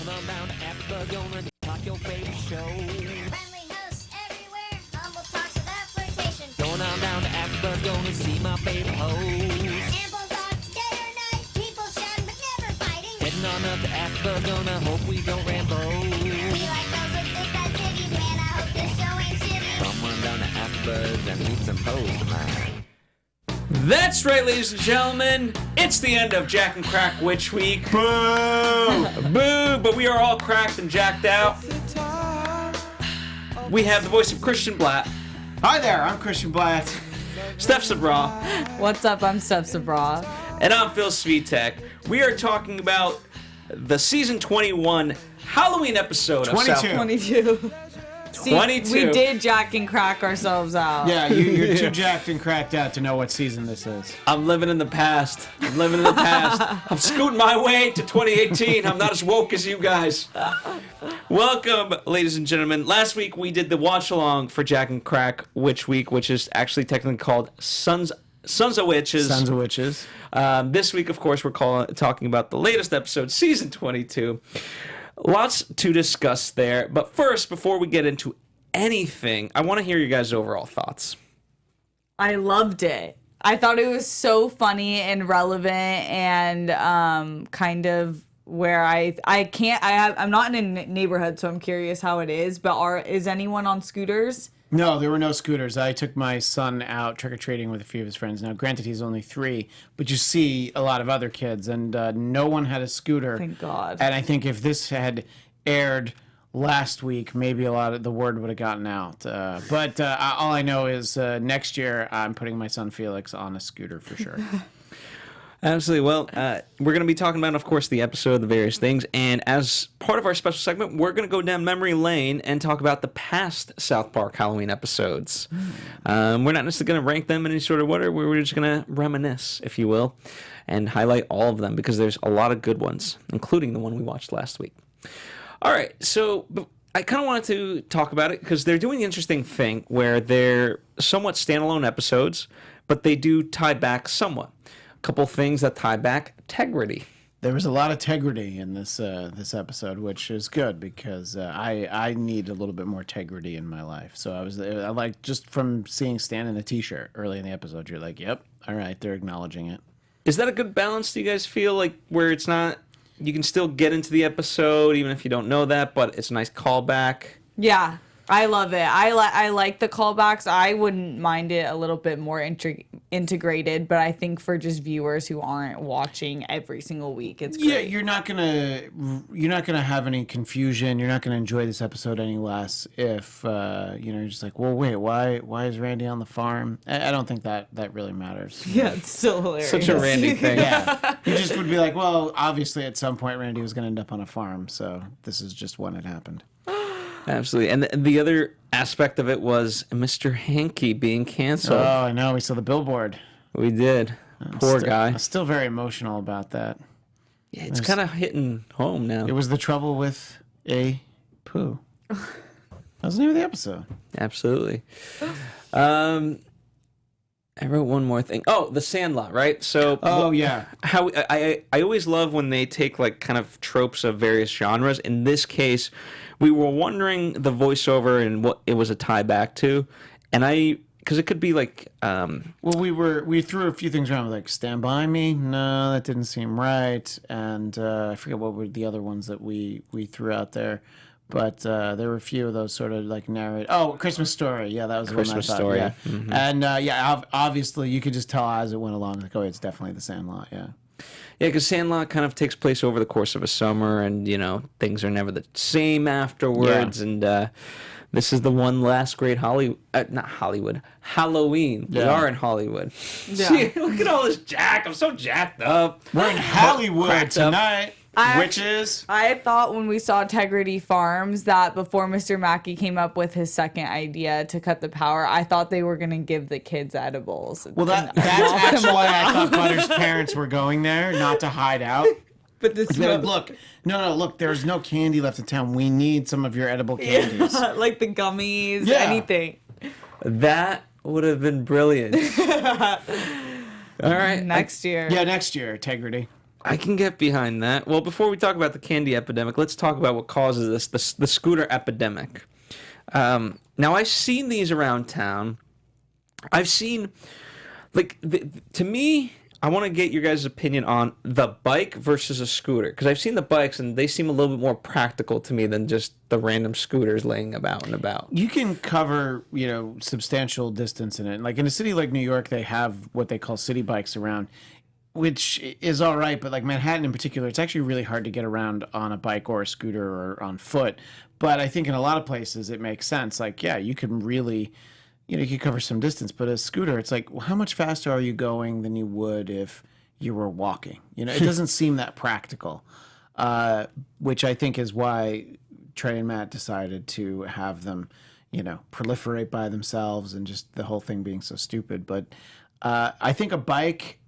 Going on down to AfterBuzz, gonna talk your favorite show. Friendly hosts everywhere, humble talks without flirtation. Going on down to AfterBuzz, gonna see my favorite host. Ample thoughts day or night, people shouting but never fighting. Heading on up to AfterBuzz, gonna hope we don't ramble. We like those with big fat titties, man, I hope this show ain't shitty. Come on down to AfterBuzz and meet some hosts of mine. That's right, ladies and gentlemen. It's the end of Jack and Crack Witch Week. Boo! Boo! But we are all cracked and jacked out. We have the voice of Christian Bladt, Hi there, I'm Christian Bladt. Steph Sabraw, What's up? I'm Steph Sabraw. and I'm Phil Svitek. We are talking about the season 21 Halloween episode of 22. South 22. See, 22. We did jack and crack ourselves out. Yeah, you're too jacked and cracked out to know what season this is. I'm living in the past. I'm scooting my way to 2018. I'm not as woke as you guys. Welcome, ladies and gentlemen. Last week we did the watch along for Jack and Crack Witch Week, which is actually technically called Sons of Witches. Sons of Witches. This week, of course, we're talking about the latest episode, season 22. Lots to discuss there. But first, before we get into anything, I want to hear your guys' overall thoughts. I loved it. I thought it was so funny and relevant and kind of where I'm not in a neighborhood, so I'm curious how it is. But is anyone on scooters? No, there were no scooters. I took my son out trick-or-treating with a few of his friends. Now, granted, he's only 3, but you see a lot of other kids, and no one had a scooter. Thank God. And I think if this had aired last week, maybe a lot of the word would have gotten out. But all I know is next year I'm putting my son Felix on a scooter for sure. Absolutely. Well, we're going to be talking about, of course, the episode, the various things. And as part of our special segment, we're going to go down memory lane and talk about the past South Park Halloween episodes. We're not necessarily going to rank them in any sort of order. We're just going to reminisce, if you will, and highlight all of them because there's a lot of good ones, including the one we watched last week. All right. So I kind of wanted to talk about it because they're doing the interesting thing where they're somewhat standalone episodes, but they do tie back somewhat. Couple things that tie back Tegrity. There was a lot of Tegrity in this episode, which is good because I need a little bit more Tegrity in my life. So I like just from seeing Stan in a t-shirt early in the episode, you're like, yep, all right, they're acknowledging it. Is that a good balance? Do you guys feel like where it's not, you can still get into the episode even if you don't know that, but it's a nice callback? Yeah, I love it. I like the callbacks. I wouldn't mind it a little bit more integrated, but I think for just viewers who aren't watching every single week, it's great. Yeah, you're not gonna have any confusion. You're not gonna enjoy this episode any less if you're just like, well, wait, why is Randy on the farm? I don't think that really matters. Yeah, it's still hilarious. Such a Randy thing. Yeah, you just would be like, well, obviously at some point Randy was gonna end up on a farm, so this is just when it happened. Absolutely. And the other aspect of it was Mr. Hankey being canceled. Oh, I know. We saw the billboard. We did. Poor guy. I'm still very emotional about that. Yeah, it's kind of hitting home now. It was the trouble with a poo. That was the name of the episode. Absolutely. I wrote one more thing. Oh, the Sandlot, right? So. Oh, yeah. How I always love when they take like kind of tropes of various genres. In this case, we were wondering the voiceover and what it was a tie back to, and because it could be like. Well, we threw a few things around like "Stand By Me." No, that didn't seem right, and I forget what were the other ones that we threw out there. But there were a few of those sort of like narrate. Oh, Christmas Story. Yeah, that was the Christmas one I thought. Story. Yeah, Mm-hmm. and obviously you could just tell as it went along. Like, oh, it's definitely the Sandlot. Yeah. Yeah, because Sandlot kind of takes place over the course of a summer, and things are never the same afterwards. Yeah. And this is the one last great Halloween. We are in Hollywood. Yeah. See, look at all this jack. I'm so jacked up. We're in Hollywood Cracked up. tonight. Witches. I thought when we saw Tegrity Farms that before Mr. Mackey came up with his second idea to cut the power, I thought they were going to give the kids edibles. Well, that's actually why I thought Butter's parents were going there, not to hide out. But this Be like, look, there's no candy left in town. We need some of your edible candies. like the gummies, Yeah. anything. That would have been brilliant. All right. Next year. Yeah, next year, Tegrity. I can get behind that. Well, before we talk about the candy epidemic, let's talk about what causes this, the scooter epidemic. Now, I've seen these around town. I've seen, like, to me, I want to get your guys' opinion on the bike versus a scooter. Because I've seen the bikes, and they seem a little bit more practical to me than just the random scooters laying about and about. You can cover, substantial distance in it. Like in a city like New York, they have what they call city bikes around, which is all right. But like Manhattan in particular, it's actually really hard to get around on a bike or a scooter or on foot. But I think in a lot of places it makes sense. Like, yeah, you can really, you could cover some distance. But a scooter, it's like, well, how much faster are you going than you would if you were walking? It doesn't seem that practical, which I think is why Trey and Matt decided to have them, proliferate by themselves and just the whole thing being so stupid. But I think a bike,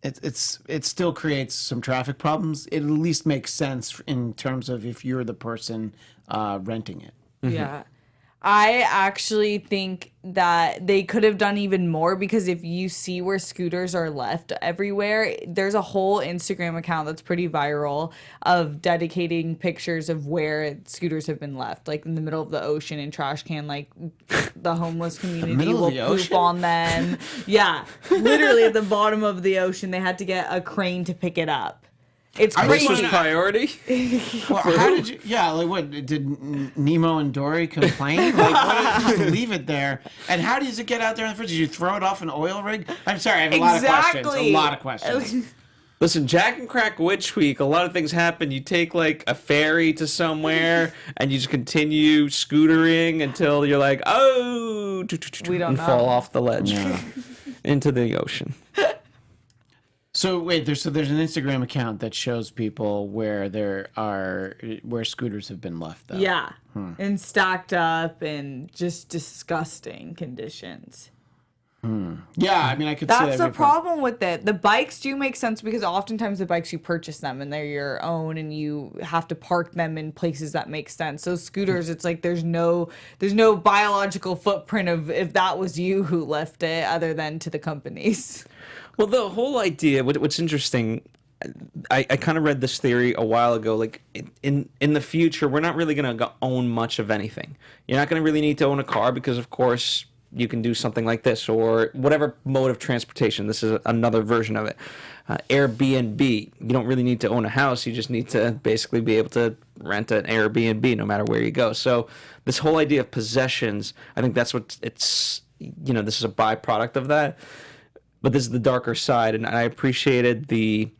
it still creates some traffic problems. It at least makes sense in terms of if you're the person renting it. Yeah. I actually think that they could have done even more, because if you see where scooters are left everywhere, there's a whole Instagram account that's pretty viral of dedicating pictures of where scooters have been left, like in the middle of the ocean in trash can, like the homeless community will poop on them. Yeah, literally at the bottom of the ocean, they had to get a crane to pick it up. It's crazy. This was priority? Well, how did you? Yeah, like what? Did Nemo and Dory complain? Like, what, just leave it there. And how does it get out there in the first? Did you throw it off an oil rig? I'm sorry, I have a lot of questions. A lot of questions. Listen, Jack and Crack Witch Week, a lot of things happen. You take like a ferry to somewhere and you just continue scootering until you're like, oh, we don't and know. fall off the ledge into the ocean. So wait, there's an Instagram account that shows people where scooters have been left, though. Yeah, and stacked up in just disgusting conditions. Yeah, I mean, I could see that. That's the problem with it. The bikes do make sense because oftentimes the bikes, you purchase them and they're your own and you have to park them in places that make sense. So scooters, it's like there's no biological footprint of if that was you who left it other than to the companies. Well, the whole idea, what's interesting, I kind of read this theory a while ago, like in the future, we're not really going to own much of anything. You're not going to really need to own a car because, of course, you can do something like this or whatever mode of transportation. This is another version of it. Airbnb, you don't really need to own a house. You just need to basically be able to rent an Airbnb no matter where you go. So this whole idea of possessions, I think that's what it's, this is a byproduct of that. But this is the darker side, and I appreciated the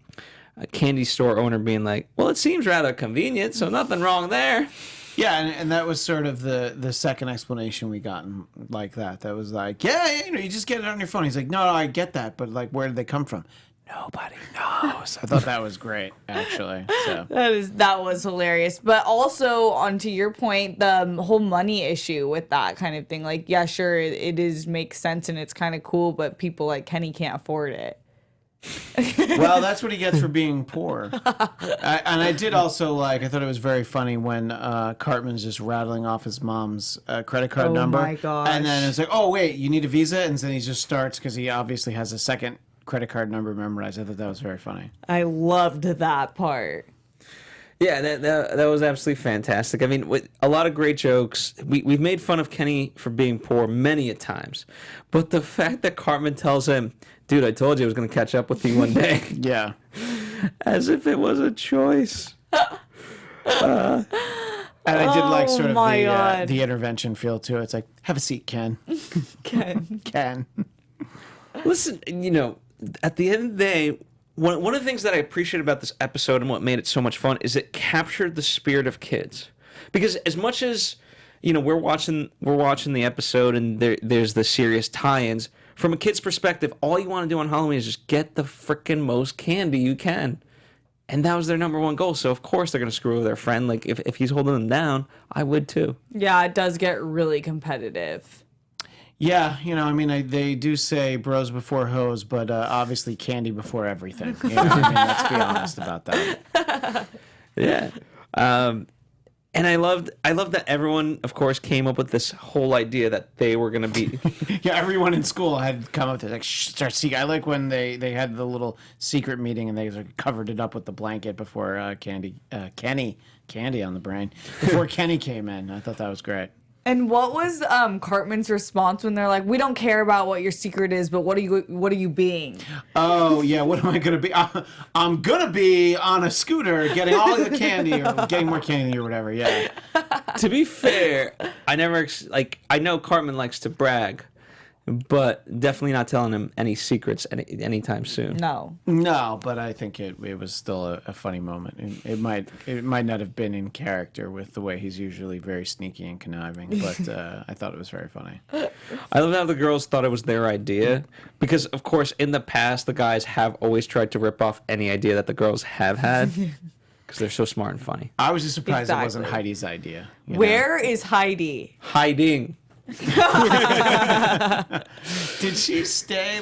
candy store owner being like, well, it seems rather convenient, so nothing wrong there. Yeah, and that was sort of the second explanation we got like that. That was like, yeah, you just get it on your phone. He's like, no, I get that, but like, where did they come from? Nobody knows. I thought that was great, actually. So. That was hilarious. But also, on to your point, the whole money issue with that kind of thing. Like, yeah, sure, it makes sense and it's kind of cool, but people like Kenny can't afford it. Well, that's what he gets for being poor. I did also I thought it was very funny when Cartman's just rattling off his mom's credit card number. Oh my gosh. And then it's like, oh, wait, you need a Visa? And then he just starts because he obviously has a second credit card number memorized. I thought that was very funny. I loved that part. Yeah, that was absolutely fantastic. I mean, with a lot of great jokes. We've made fun of Kenny for being poor many a times. But the fact that Cartman tells him, dude, I told you I was going to catch up with you one day. Yeah. As if it was a choice. And I did like sort of the intervention feel too. It's like, have a seat, Ken. Ken. Listen, at the end of the day, one of the things that I appreciate about this episode and what made it so much fun is it captured the spirit of kids. Because as much as, we're watching the episode and there's the serious tie-ins, from a kid's perspective, all you want to do on Halloween is just get the frickin' most candy you can. And that was their number one goal. So, of course, they're going to screw over their friend. Like, if he's holding them down, I would too. Yeah, it does get really competitive. Yeah, they do say bros before hoes, but obviously candy before everything. Let's be honest about that. Yeah. And I loved that everyone, of course, came up with this whole idea that they were gonna be. Yeah, everyone in school had come up to like start secret. I like when they had the little secret meeting and they covered it up with the blanket before Candy on the brain before Kenny came in. I thought that was great. And what was Cartman's response when they're like, "We don't care about what your secret is, but what are you being?" Oh yeah, what am I gonna be? I'm gonna be on a scooter, getting all the candy or getting more candy or whatever. Yeah. To be fair, I never I know Cartman likes to brag, but definitely not telling him any secrets anytime soon. No. No, but I think it was still a funny moment. It might not have been in character with the way he's usually very sneaky and conniving, but I thought it was very funny. I love how the girls thought it was their idea because, of course, in the past, the guys have always tried to rip off any idea that the girls have had because they're so smart and funny. I was just surprised it wasn't Exactly. Heidi's idea. Where is Heidi? Hiding. Did she stay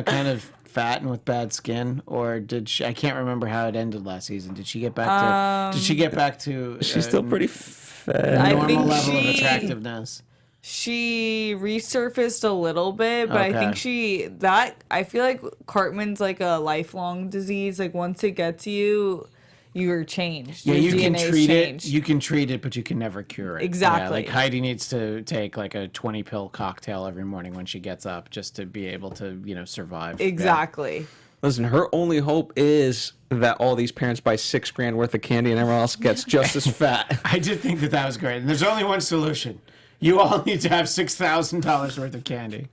kind of fat and with bad skin, or did she? I can't remember how it ended last season. Did she get back to? Did she get back to? She's still pretty fat. I normal think level of she- attractiveness. She resurfaced a little bit, but I Okay. think I feel like Cartman's like a lifelong disease. Like once it gets you, you're changed. Yeah, Your you can DNA's treat changed. it. You can treat it, but you can never cure it. Exactly. Yeah, like Heidi needs to take like a 20-pill cocktail every morning when she gets up, just to be able to, survive. Exactly. Listen, her only hope is that all these parents buy $6,000 worth of candy and everyone else gets just as fat. Yeah. I did think that was great. And there's only one solution. You all need to have $6,000 worth of candy.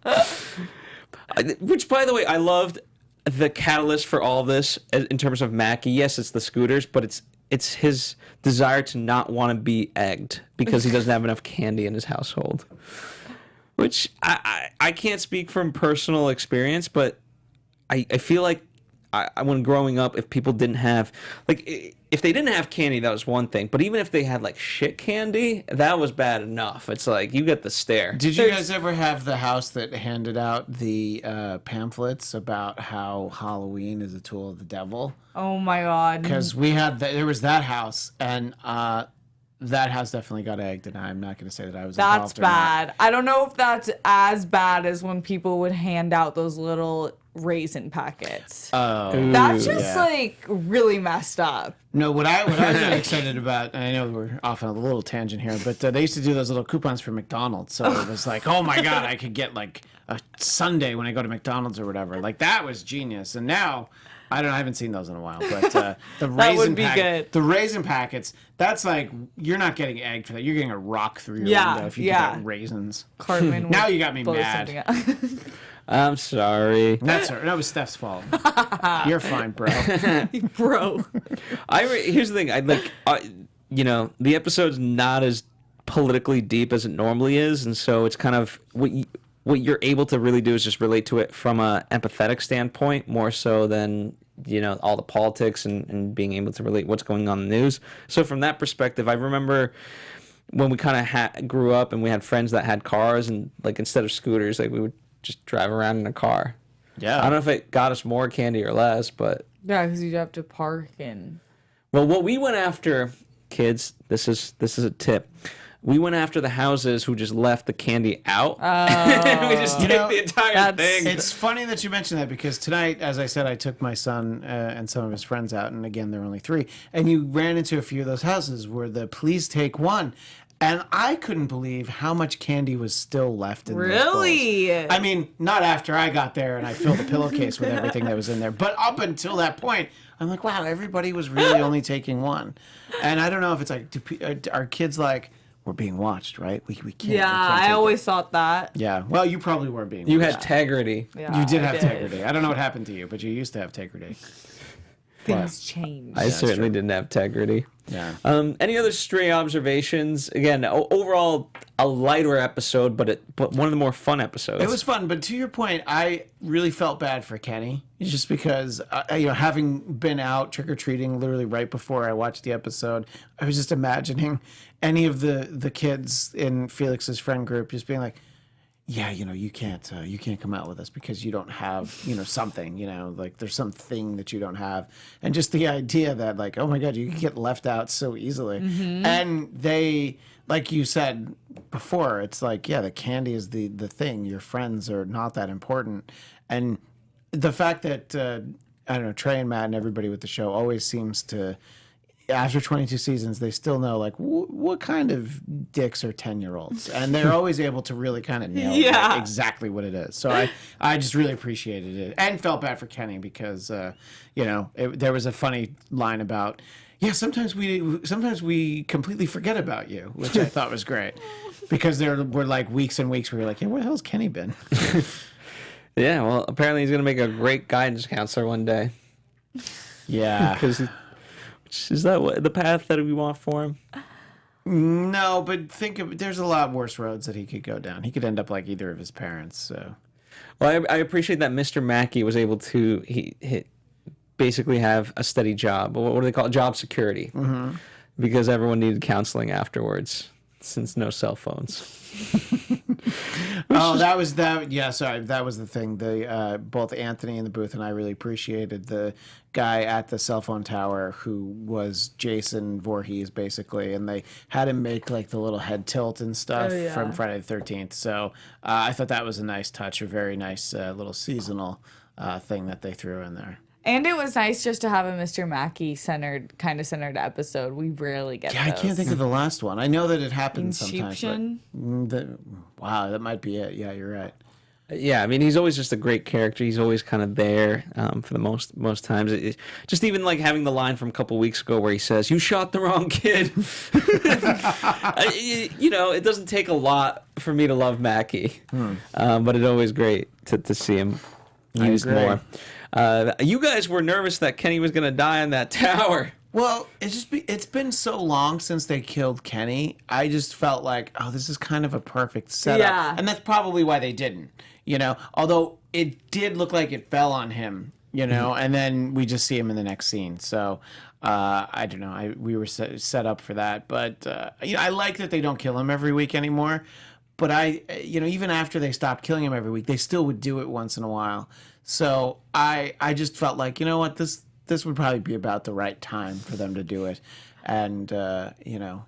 Which, by the way, I loved the catalyst for all of this in terms of Mackey. Yes, it's the scooters, but it's his desire to not want to be egged because he doesn't have enough candy in his household. Which I can't speak from personal experience, but I feel like when growing up, if people didn't have, if they didn't have candy, that was one thing. But even if they had, shit candy, that was bad enough. It's like, you get the stare. Did you guys ever have the house that handed out the pamphlets about how Halloween is a tool of the devil? Oh my God. Because there was that house, and that house definitely got egged, and I'm not going to say that I was That's involved or not. bad. I don't know if that's as bad as when people would hand out those little raisin packets. Oh. That's just yeah. really messed up. No, what I was really excited about, and I know we're off on a little tangent here, but they used to do those little coupons for McDonald's. So it was like, oh my God, I could get a Sunday when I go to McDonald's or whatever. That was genius. And now, I don't know, I haven't seen those in a while, but the raisin would be good. The raisin packets, that's you're not getting egged for that. You're getting a rock through your Yeah, window if you yeah. get raisins. Cartman Now would you got me blow mad. something up. I'm sorry. That was Steph's fault. You're fine, bro. Bro. Here's the thing. The episode's not as politically deep as it normally is, and so it's kind of what you're able to really do is just relate to it from a empathetic standpoint more so than all the politics and being able to relate what's going on in the news. So from that perspective, I remember when we kind of grew up and we had friends that had cars, and instead of scooters, we would just drive around in a car. Yeah. I don't know if it got us more candy or less, but Yeah, because you'd have to park and... well, what we went after, kids, this is a tip. We went after the houses who just left the candy out. We just take the entire thing. It's funny that you mentioned that, because tonight, as I said, I took my son and some of his friends out, and again, they're only 3. And you ran into a few of those houses where the please take one. And I couldn't believe how much candy was still left in those Really? bowls. I mean, not after I got there and I filled the pillowcase with everything that was in there, but up until that point, I'm like, wow, everybody was really only taking one. And I don't know if it's are kids we're being watched, right? We can't. Yeah, we can't I take always thought that. it. Yeah. Well, you probably were being. You watched. had Tegrity. Yeah, You did I have Tegrity. I don't know what happened to you, but you used to have Tegrity. Things change. I certainly didn't have Tegrity. Yeah. Any other stray observations? Again, overall, a lighter episode, but one of the more fun episodes. It was fun, but to your point, I really felt bad for Kenny, just because, having been out trick or treating literally right before I watched the episode, I was just imagining any of the kids in Felix's friend group just being like, yeah, you can't come out with us because you don't have, something, like there's something that you don't have. And just the idea that like, oh my God, you can get left out so easily. And they, like you said before, it's like, yeah, the candy is the thing. Your friends are not that important. And the fact that, I don't know, Trey and Matt and everybody with the show always seems to, after 22 seasons, they still know, like, what kind of dicks are 10-year-olds? And they're always able to really kind of nail exactly what it is. So I just really appreciated it and felt bad for Kenny because, there was a funny line about, yeah, sometimes we completely forget about you, which I thought was great. Because there were, like, weeks and weeks where you're like, yeah, where the hell's Kenny been? Yeah, well, apparently he's going to make a great guidance counselor one day. Yeah. Because... Is that the path that we want for him? No, but there's a lot worse roads that he could go down. He could end up like either of his parents. So, well, I appreciate that Mr. Mackey was able to basically have a steady job. What do they call it? Job security, because everyone needed counseling afterwards, since no cell phones. That was that. Yeah, sorry, that was the thing. Both Anthony in the booth and I really appreciated the guy at the cell phone tower who was Jason Voorhees, basically, and they had him make like the little head tilt and stuff from Friday the 13th. So I thought that was a nice touch, a very nice little seasonal thing that they threw in there. And it was nice just to have a Mr. Mackey centered episode. We rarely get those. I can't think of the last one. I know that it happens sometimes. But, wow, that might be it. Yeah, you're right. Yeah, I mean, he's always just a great character. He's always kind of there for the most times. Just even like having the line from a couple weeks ago where he says, "You shot the wrong kid." It doesn't take a lot for me to love Mackey, but it's always great to see him used more. You guys were nervous that Kenny was going to die on that tower. Well, it's been so long since they killed Kenny. I just felt like, oh, this is kind of a perfect setup. Yeah. And that's probably why they didn't, although it did look like it fell on him, and then we just see him in the next scene. So I don't know. We were set up for that. But, I like that they don't kill him every week anymore. But even after they stopped killing him every week, they still would do it once in a while. So I just felt like, you know what, this would probably be about the right time for them to do it. And,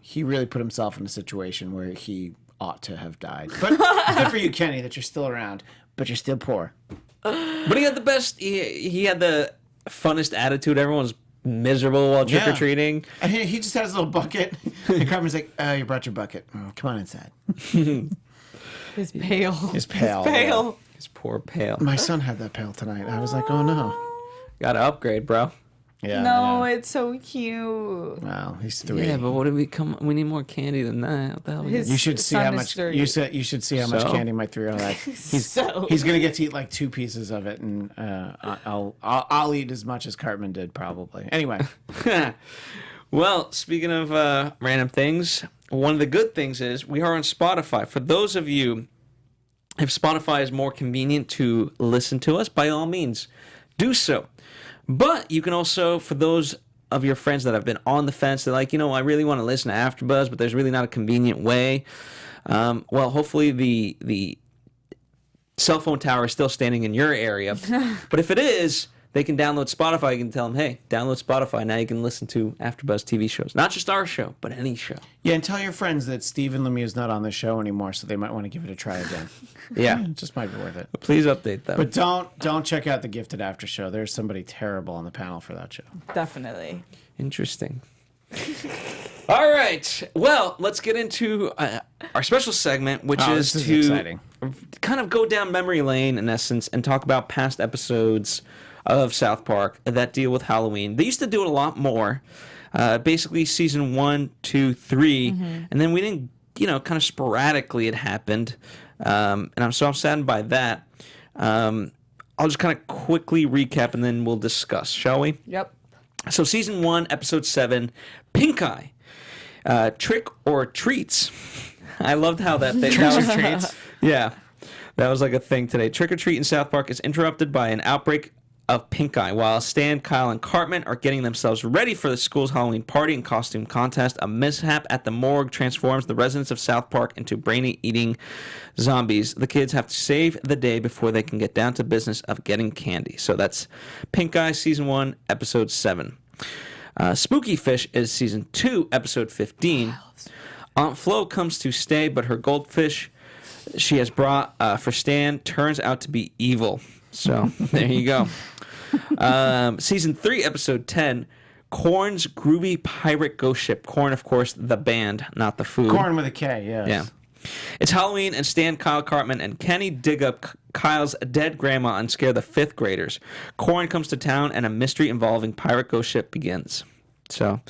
he really put himself in a situation where he ought to have died. But good for you, Kenny, that you're still around, but you're still poor. But he had the best, he had the funnest attitude. Everyone's miserable while trick-or-treating. And he just has a little bucket. And Cartman's like, you brought your bucket. Come on inside. his pail. His pail. Yeah. His poor pail. My son had that pail tonight. I was like, oh no. Gotta upgrade, bro. Yeah. No, it's so cute. Wow, he's 3. Yeah, but what did we need more candy than that. What the hell? You should see how much you should see how much candy my 3-year-old had. He's gonna get to eat like 2 pieces of it, and I'll eat as much as Cartman did probably. Anyway. Well, speaking of random things, one of the good things is we are on Spotify. For those of you, if Spotify is more convenient to listen to us, by all means, do so. But you can also, for those of your friends that have been on the fence, they're like, I really want to listen to AfterBuzz, but there's really not a convenient way. Well, hopefully the cell phone tower is still standing in your area. But if it is, they can download Spotify. You can tell them, hey, download Spotify. Now you can listen to AfterBuzz TV shows. Not just our show, but any show. Yeah, and tell your friends that Stephen Lemieux is not on the show anymore, so they might want to give it a try again. Yeah. It just might be worth it. Please update them. But don't check out the Gifted After Show. There's somebody terrible on the panel for that show. Definitely. Interesting. All right. Well, let's get into our special segment, which is to exciting. Kind of go down memory lane, in essence, and talk about past episodes of South Park that deal with Halloween. They used to do it a lot more. Basically, season 1, 2, 3, and then we didn't, kind of sporadically it happened. And I'm saddened by that. I'll just kind of quickly recap and then we'll discuss, shall we? Yep. So season 1, episode 7, Pink Eye, Trick or Treats. I loved how that thing. Trick or Treats? Yeah. That was like a thing today. Trick or Treat in South Park is interrupted by an outbreak of Pink Eye. While Stan, Kyle, and Cartman are getting themselves ready for the school's Halloween party and costume contest, a mishap at the morgue transforms the residents of South Park into brainy-eating zombies. The kids have to save the day before they can get down to business of getting candy. So that's Pink Eye, Season 1, Episode 7. Spooky Fish is Season 2, Episode 15. Aunt Flo comes to stay, but her goldfish she has brought for Stan turns out to be evil. So there you go. Season 3, Episode 10, Korn's Groovy Pirate Ghost Ship. Korn, of course, the band, not the food. Corn with a K, yes. Yeah. It's Halloween, and Stan, Kyle, Cartman, and Kenny dig up Kyle's dead grandma and scare the 5th graders. Korn comes to town, and a mystery involving Pirate Ghost Ship begins. So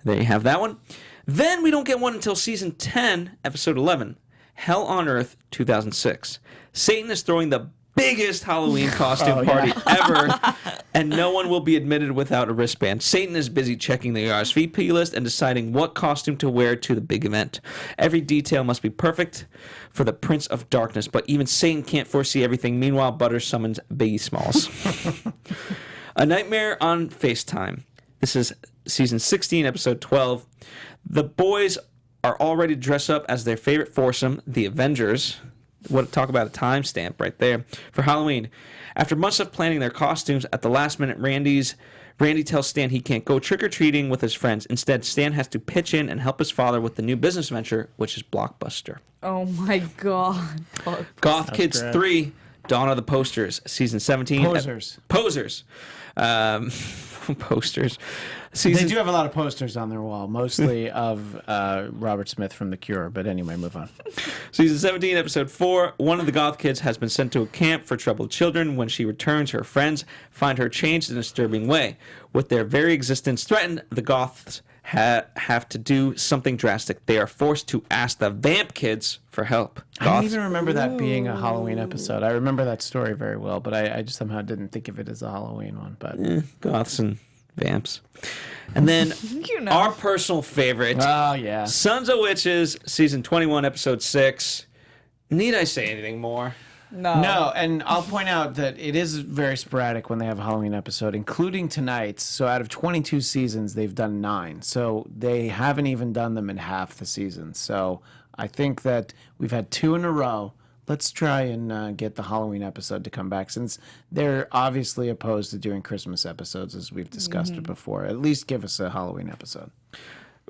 there you have that one. Then we don't get one until Season 10, Episode 11, Hell on Earth, 2006. Satan is throwing the biggest Halloween costume party ever, and no one will be admitted without a wristband. Satan is busy checking the RSVP list and deciding what costume to wear to the big event. Every detail must be perfect for the Prince of Darkness, but even Satan can't foresee everything. Meanwhile, Butter summons Biggie Smalls. A Nightmare on FaceTime. This is Season 16, Episode 12. The boys are all ready to dress up as their favorite foursome, the Avengers. Talk about a timestamp right there for Halloween. After months of planning their costumes, at the last minute, Randy tells Stan he can't go trick-or-treating with his friends. Instead, Stan has to pitch in and help his father with the new business venture, which is Blockbuster. Oh my god. Goth Kids great. 3, Dawn of the Posters, Season 17. Posers. Posters. They do have a lot of posters on their wall, mostly of Robert Smith from The Cure. But anyway, move on. Season 17, Episode 4. One of the Goth kids has been sent to a camp for troubled children. When she returns, her friends find her changed in a disturbing way. With their very existence threatened, the Goths have to do something drastic. They are forced to ask the Vamp Kids for help. I don't even remember that being a Halloween episode. I remember that story very well, but I just somehow didn't think of it as a Halloween one. But Goths and Vamps. And then our personal favorite, oh yeah, Sons of Witches, Season 21, Episode 6. Need I say anything more? No, and I'll point out that it is very sporadic when they have a Halloween episode, including tonight's. So out of 22 seasons, they've done 9. So they haven't even done them in half the season. So I think that we've had 2 in a row. Let's try and get the Halloween episode to come back, since they're obviously opposed to doing Christmas episodes, as we've discussed it before. At least give us a Halloween episode.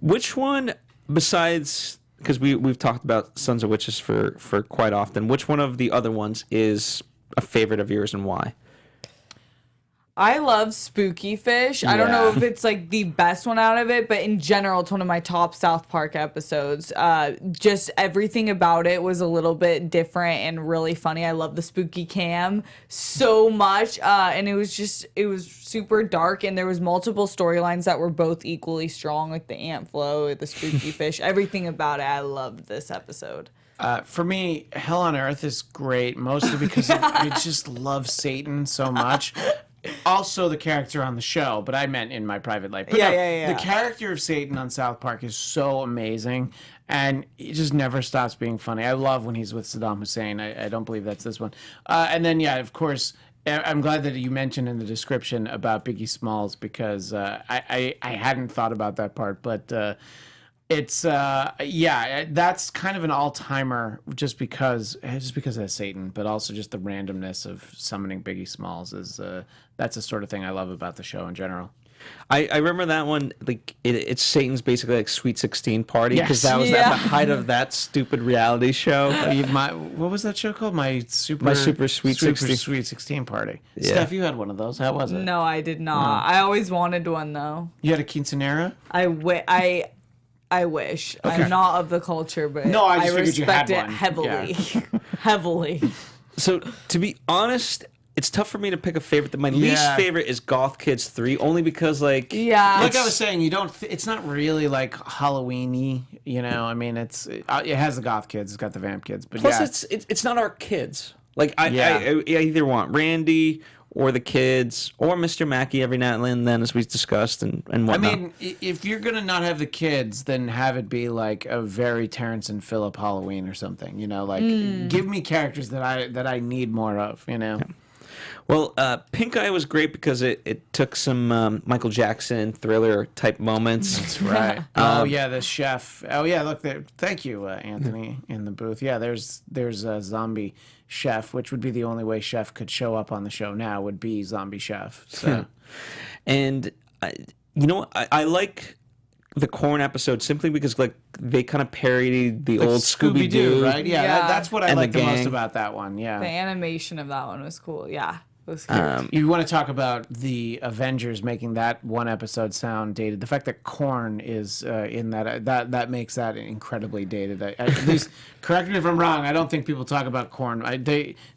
Which one, besides, because we've talked about Sons of Witches for quite often, which one of the other ones is a favorite of yours and why? I love Spooky Fish. I don't know if it's like the best one out of it, but in general, it's one of my top South Park episodes. Just everything about it was a little bit different and really funny. I love the spooky cam so much. And it was super dark, and there was multiple storylines that were both equally strong, like the Ant Flow, the Spooky Fish, everything about it. I loved this episode. For me, Hell on Earth is great, mostly because I just love Satan so much. Also, the character on the show, but I meant in my private life. But Yeah. The character of Satan on South Park is so amazing, and he just never stops being funny. I love when he's with Saddam Hussein. I don't believe that's this one. And then, of course, I'm glad that you mentioned in the description about Biggie Smalls, because I hadn't thought about that part, but it's that's kind of an all-timer just because of Satan, but also just the randomness of summoning Biggie Smalls is that's the sort of thing I love about the show in general. I remember that one, like it's Satan's basically like Sweet 16 party, because Yes. that was at the height of that stupid reality show. What was that show called? My Super Sweet 16. Sweet 16 party. Yeah. Steph, you had one of those. How was it? No, I did not. I always wanted one, though. You had a quinceanera? I wish. Okay. I'm not of the culture, but No, I just figured you respect had it one. heavily. Heavily. So to be honest, it's tough for me to pick a favorite. My least favorite is Goth Kids 3, only because like Yeah. I was saying, it's not really like Halloween-y, I mean, it has the goth kids, it's got the vamp kids, but plus it's not our kids. Like I either want Randy or the kids or Mr. Mackey every now and then, as we discussed and whatnot. I mean, if you're gonna not have the kids, then have it be like a very Terrence and Phillip Halloween or something. Give me characters that I need more of. Yeah. Well, Pink Eye was great because it took some Michael Jackson Thriller type moments. That's right. Oh yeah, the chef. Oh yeah, look there. Thank you, Anthony, in the booth. Yeah, there's a zombie chef, which would be the only way chef could show up on the show now would be zombie chef. So, And you know what? I like the corn episode simply because like they kind of parodied the old Scooby Doo, right? Yeah, Yeah. that's what I And the like the most gang. about that one. Yeah. The animation of that one was cool. Yeah, it was cute. You want to talk about the Avengers making that one episode sound dated? The fact that corn is in that makes that incredibly dated. At least, correct me if I'm wrong. I don't think people talk about corn.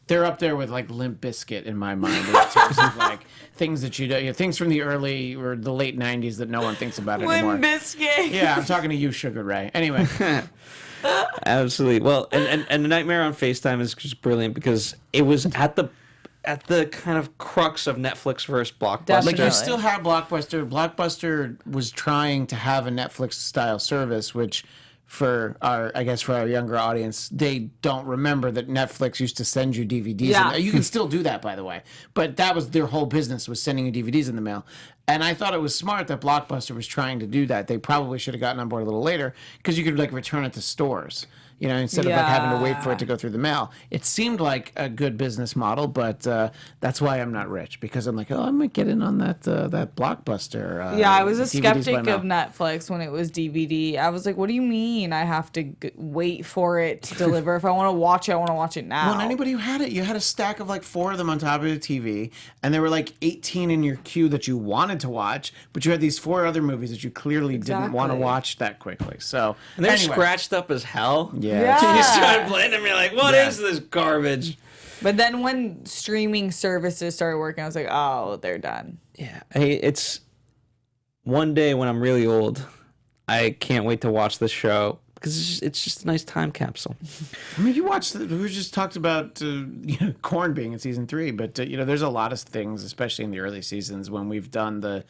They're up there with like Limp Bizkit in my mind in terms of like things that things from the early or the late '90s that no one thinks about anymore. Limp Bizkit. Yeah, I'm talking to you, Sugar Ray. Anyway, Absolutely. Well, and the Nightmare on FaceTime is just brilliant because it was at the kind of crux of Netflix versus Blockbuster. Definitely. like you still have Blockbuster. Blockbuster was trying to have a Netflix style service, which for our younger audience, they don't remember that Netflix used to send you DVDs. Yeah. You can still do that, by the way. But that was their whole business, was sending you DVDs in the mail. And I thought it was smart that Blockbuster was trying to do that. They probably should have gotten on board a little later because you could like return it to stores. Instead of like having to wait for it to go through the mail. It seemed like a good business model, but that's why I'm not rich, because I'm like, I might get in on that Blockbuster. Yeah, I was a DVDs by skeptic mail. of Netflix when it was DVD. I was like, what do you mean I have to wait for it to deliver? If I want to watch it, I want to watch it now. Well, and anybody who had it, you had a stack of like 4 of them on top of the TV, and there were like 18 in your queue that you wanted to watch, but you had these 4 other movies that you clearly didn't want to Exactly. watch that quickly. So, And they're anyway. scratched up as hell. Yeah. Yeah. You start playing them, you're like, what is Yeah. this garbage? But then when streaming services started working, I was like, oh, they're done. Yeah. Hey, it's one day when I'm really old, I can't wait to watch this show because it's just a nice time capsule. I mean, you watched. We just talked about corn being in season 3, but there's a lot of things, especially in the early seasons when we've done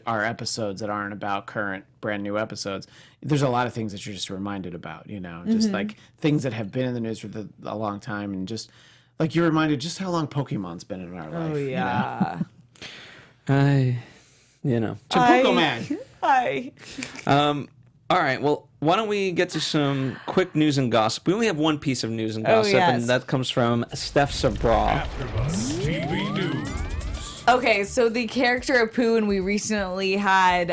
our episodes that aren't about current brand new episodes. There's a lot of things that you're just reminded about, just like things that have been in the news for a long time, and just like you're reminded just how long Pokemon's been in our life. Oh, yeah. Champuco Man. Hi. All right. Well, why don't we get to some quick news and gossip? We only have one piece of news and gossip, yes. and that comes from Steph Sabraw. AfterBuzz TV News. Okay, so the character Apu, and we recently had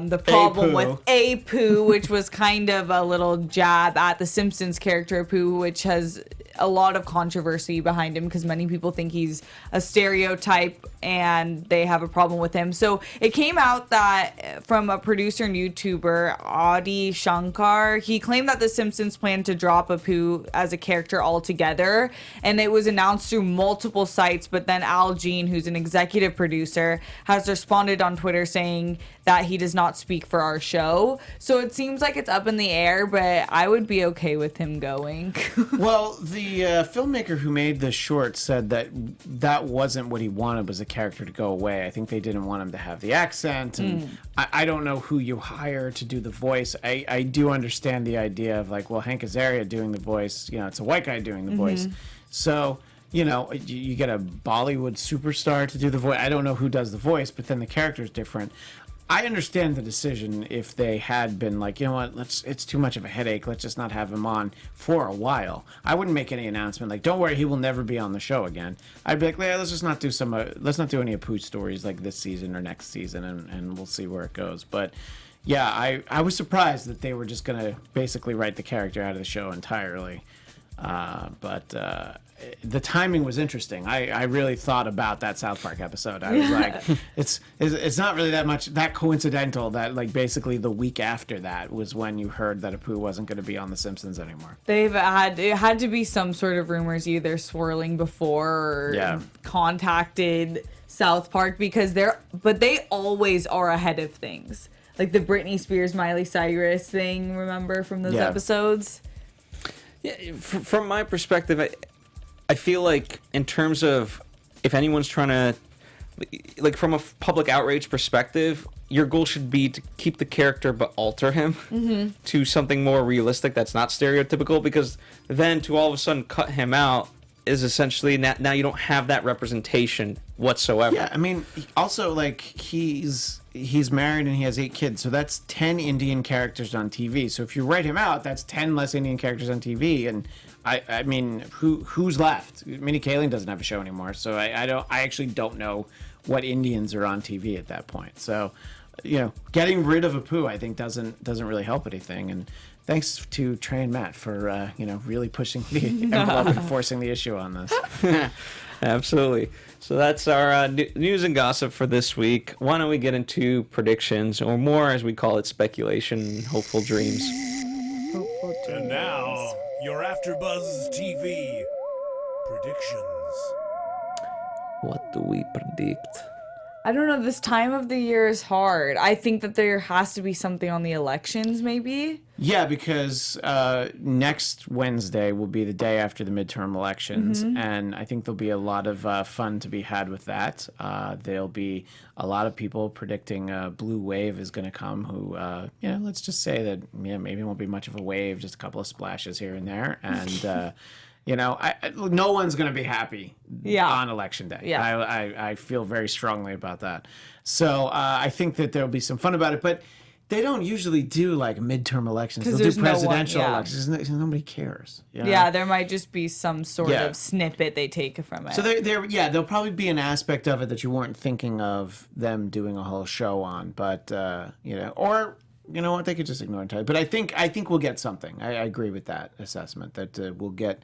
the problem Apu. with Apu, which was kind of a little jab at the Simpsons character Apu, which has a lot of controversy behind him because many people think he's a stereotype and they have a problem with him. So it came out that from a producer and YouTuber, Adi Shankar, he claimed that The Simpsons planned to drop Apu as a character altogether, and it was announced through multiple sites, but then Al Jean, who's an executive producer, has responded on Twitter saying that he does not speak for our show. So it seems like it's up in the air, but I would be okay with him going. Well, the filmmaker who made the short said that wasn't what he wanted, was a character to go away. I think they didn't want him to have the accent, and I don't know who you hire to do the voice. I do understand the idea of like, well, Hank Azaria doing the voice, it's a white guy doing the voice. So, you get a Bollywood superstar to do the voice. I don't know who does the voice, but then the character's different. I understand the decision if they had been like, you know what, it's too much of a headache, let's just not have him on for a while. I wouldn't make any announcement like, don't worry, he will never be on the show again. I'd be like, yeah, let's just not do let's not do any Apu stories like this season or next season, and we'll see where it goes. But yeah, I was surprised that they were just gonna basically write the character out of the show entirely. But the timing was interesting. I really thought about that South Park episode. I was like, it's not really that coincidental that like basically the week after that was when you heard that Apu wasn't going to be on The Simpsons anymore. It had to be some sort of rumors either swirling before or contacted South Park, because they always are ahead of things. Like the Britney Spears, Miley Cyrus thing, remember from those episodes? Yeah, from my perspective, I feel like in terms of if anyone's trying to, like from a public outrage perspective, your goal should be to keep the character but alter him to something more realistic that's not stereotypical, because then to all of a sudden cut him out is essentially now you don't have that representation whatsoever. Yeah, I mean, also like he's married and he has 8 kids, so that's 10 Indian characters on TV. So if you write him out, that's 10 less Indian characters on TV. And I mean, who's left? Minnie Kaling doesn't have a show anymore, so I actually don't know what Indians are on TV at that point. So, getting rid of Apu, I think doesn't really help anything. And thanks to Trey and Matt for really pushing the envelope and forcing the issue on this. Absolutely. So that's our news and gossip for this week. Why don't we get into predictions, or more as we call it, speculation, hopeful dreams. And now, your AfterBuzz TV predictions. What do we predict? I don't know. This time of the year is hard. I think that there has to be something on the elections, maybe. Yeah, because next Wednesday will be the day after the midterm elections, and I think there'll be a lot of fun to be had with that. There'll be a lot of people predicting a blue wave is going to come, who, let's just say that, maybe it won't be much of a wave, just a couple of splashes here and there, and... no one's going to be happy on election day. Yeah. I feel very strongly about that. So I think that there'll be some fun about it. But they don't usually do like midterm elections. They'll do presidential elections. Nobody cares. Yeah, there might just be some sort of snippet they take from it. So there'll probably be an aspect of it that you weren't thinking of them doing a whole show on. But, or... You know what? They could just ignore it entirely. But I think we'll get something. I agree with that assessment, that we'll get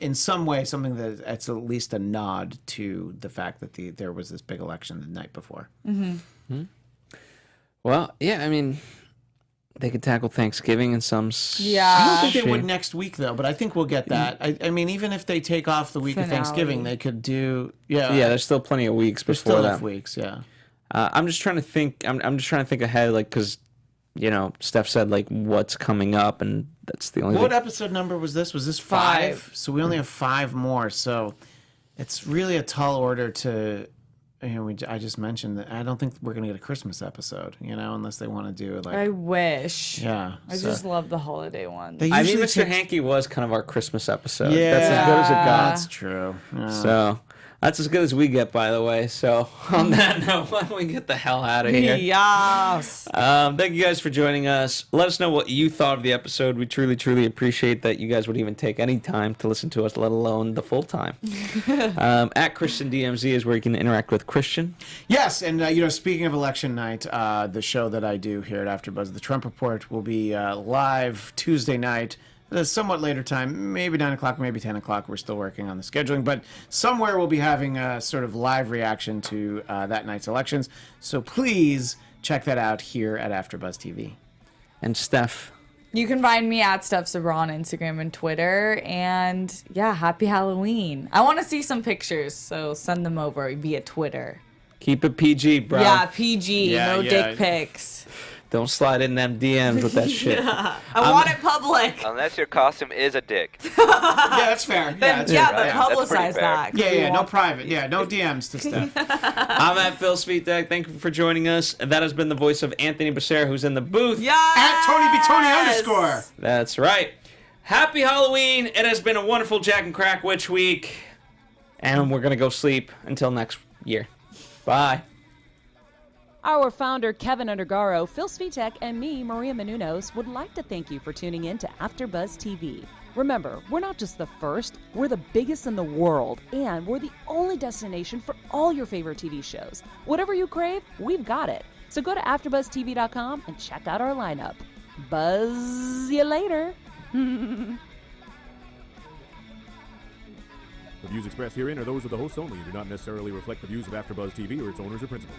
in some way, something that's at least a nod to the fact that there was this big election the night before. Mm-hmm. Well, yeah, I mean, they could tackle Thanksgiving in some I don't think they would next week, though, but I think we'll get that. I mean, even if they take off the week of Thanksgiving, they could do... Yeah, there's still plenty of weeks before that. There's still enough weeks, yeah. I'm just trying to think... I'm just trying to think ahead, like, because... Steph said, like, what's coming up, and that's the only What episode number was this? Was this 5? So we only have 5 more, so it's really a tall order to... I just mentioned that I don't think we're going to get a Christmas episode, unless they want to do it like... I wish. Yeah. I just love the holiday ones. I mean, Mr. Hankey was kind of our Christmas episode. Yeah. That's as good as it got. That's true. Yeah. So... That's as good as we get, by the way. So, on that note, why don't we get the hell out of here? Yes. Thank you guys for joining us. Let us know what you thought of the episode. We truly, truly appreciate that you guys would even take any time to listen to us, let alone the full time. At Christian DMZ is where you can interact with Christian. Yes, and speaking of election night, the show that I do here at AfterBuzz, the Trump Report, will be live Tuesday night. At a somewhat later time, maybe 9 o'clock, maybe 10 o'clock. We're still working on the scheduling, but somewhere we'll be having a sort of live reaction to that night's elections. So please check that out here at AfterBuzz TV. And Steph. You can find me at Steph Sabraw on Instagram and Twitter. And happy Halloween. I want to see some pictures, so send them over via Twitter. Keep it PG, bro. Yeah, PG. No dick pics. Don't slide in them DMs with that shit. I want it public. Unless your costume is a dick. Yeah, that's fair. But publicize that. Yeah, no private. Yeah, no DMs to Steph. I'm at Phil Svitek. Thank you for joining us. And that has been the voice of Anthony Becerra, who's in the booth. Yeah. At TonyBTony_. That's right. Happy Halloween. It has been a wonderful Jack and Crack Witch week. And we're going to go sleep until next year. Bye. Our founder, Kevin Undergaro, Phil Svitek, and me, Maria Menounos, would like to thank you for tuning in to AfterBuzz TV. Remember, we're not just the first, we're the biggest in the world, and we're the only destination for all your favorite TV shows. Whatever you crave, we've got it. So go to AfterBuzzTV.com and check out our lineup. Buzz you later. The views expressed herein are those of the hosts only and do not necessarily reflect the views of AfterBuzz TV or its owners or principals.